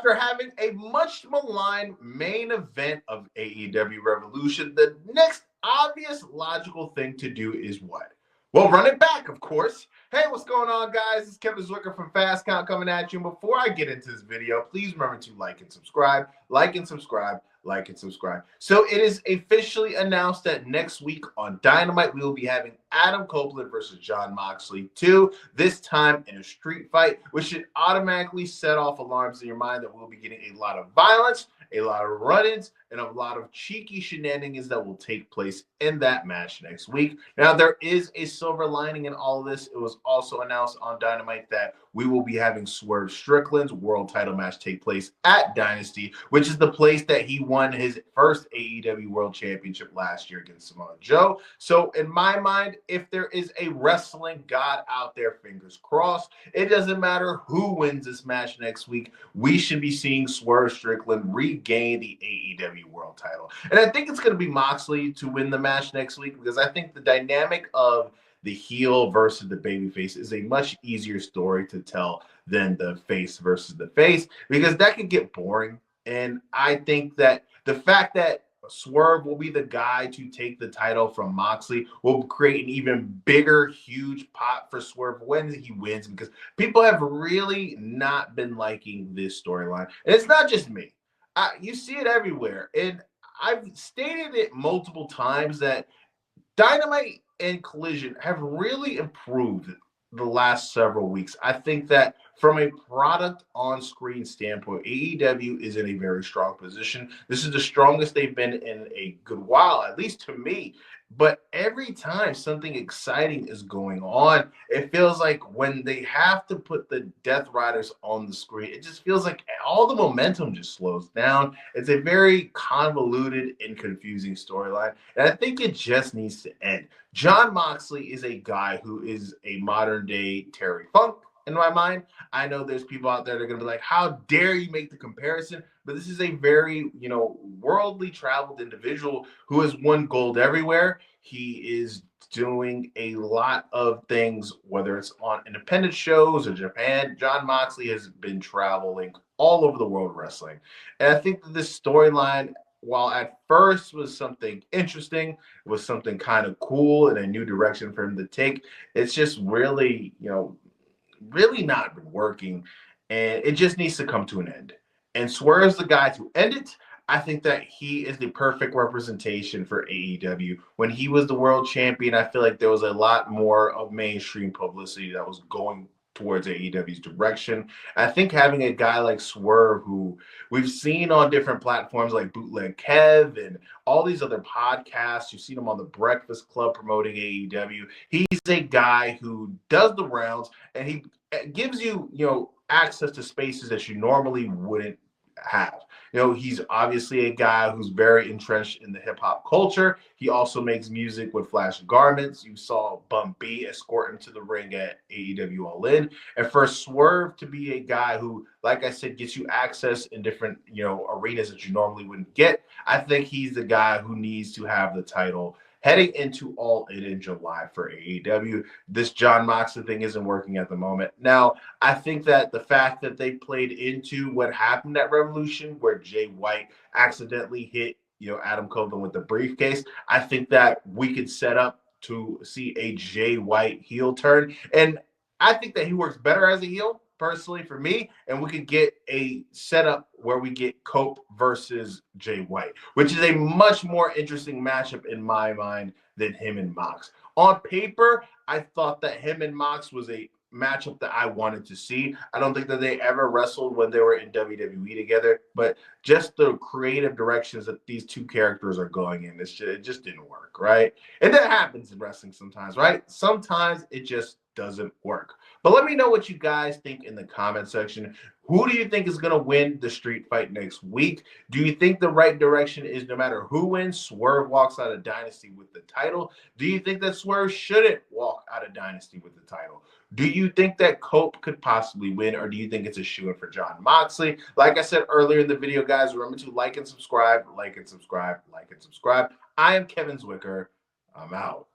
After having a much maligned main event of AEW Revolution, the next obvious logical thing to do is what? Well, run it back, of course. Hey, what's going on, guys? It's Kevin Zwicker from Fast Count coming at you. And before I get into this video, please remember to like and subscribe, like and subscribe, like and subscribe. So it is officially announced that next week on Dynamite, we will be having Adam Copeland versus Jon Moxley 2, this time in a street fight, which should automatically set off alarms in your mind that we'll be getting a lot of violence, a lot of run-ins, and a lot of cheeky shenanigans that will take place in that match next week. Now, there is a silver lining in all of this. It was also announced on Dynamite that we will be having Swerve Strickland's world title match take place at Dynasty, which is the place that he won his first AEW World Championship last year against Samoa Joe. So in my mind, if there is a wrestling god out there, fingers crossed, it doesn't matter who wins this match next week, we should be seeing Swerve Strickland regain the AEW World title. And I think it's going to be Moxley to win the match next week, because I think the dynamic of the heel versus the babyface is a much easier story to tell than the face versus the face, because that could get boring. And I think that the fact that Swerve will be the guy to take the title from Moxley will create an even bigger, huge pot for Swerve when he wins, because people have really not been liking this storyline. And it's not just me. You see it everywhere. And I've stated it multiple times that Dynamite and Collision have really improved the last several weeks. I think that from a product on-screen standpoint, AEW is in a very strong position. This is the strongest they've been in a good while, at least to me. But every time something exciting is going on, it feels like when they have to put the Death Riders on the screen, it just feels like all the momentum just slows down. It's a very convoluted and confusing storyline, and I think it just needs to end. Jon Moxley is a guy who is a modern-day Terry Funk, in my mind. I know there's people out there that are going to be like, how dare you make the comparison? But this is a very, worldly traveled individual who has won gold everywhere. He is doing a lot of things, whether it's on independent shows or Japan. Jon Moxley has been traveling all over the world wrestling. And I think that this storyline, while at first was something interesting, was something kind of cool and a new direction for him to take, it's just really, really not been working, and it just needs to come to an end. And Swerve's the guy to end it. I think that he is the perfect representation for AEW. When he was the world champion, I feel like there was a lot more of mainstream publicity that was going towards AEW's direction. I think having a guy like Swerve, who we've seen on different platforms like Bootleg Kev and all these other podcasts, you've seen him on the Breakfast Club promoting AEW. He's a guy who does the rounds, and he gives you, access to spaces that you normally wouldn't have. He's obviously a guy who's very entrenched in the hip hop culture. He also makes music with Flash Garments. You saw Bum B escort him to the ring at AEW All In. And for Swerve to be a guy who, like I said, gets you access in different, arenas that you normally wouldn't get, I think he's the guy who needs to have the title heading into All In July for AEW. This Jon Moxley thing isn't working at the moment. Now, I think that the fact that they played into what happened at Revolution, where Jay White accidentally hit, Adam Copeland with the briefcase, I think that we could set up to see a Jay White heel turn. And I think that he works better as a heel, personally, for me, and we could get a setup where we get Cope versus Jay White, which is a much more interesting matchup in my mind than him and Mox. On paper, I thought that him and Mox was a matchup that I wanted to see. I don't think that they ever wrestled when they were in WWE together, but just the creative directions that these two characters are going in, it just didn't work, right? And that happens in wrestling sometimes, right? Sometimes it just doesn't work. But let me know what you guys think in the comment section. Who do you think is going to win the street fight next week? Do you think the right direction is no matter who wins, Swerve walks out of Dynasty with the title? Do you think that Swerve shouldn't walk out of Dynasty with the title? Do you think that Cope could possibly win, or do you think it's a shoo-in for Jon Moxley? Like I said earlier in the video, guys, remember to like and subscribe, like and subscribe, like and subscribe. I am Kevin Zwicker. I'm out.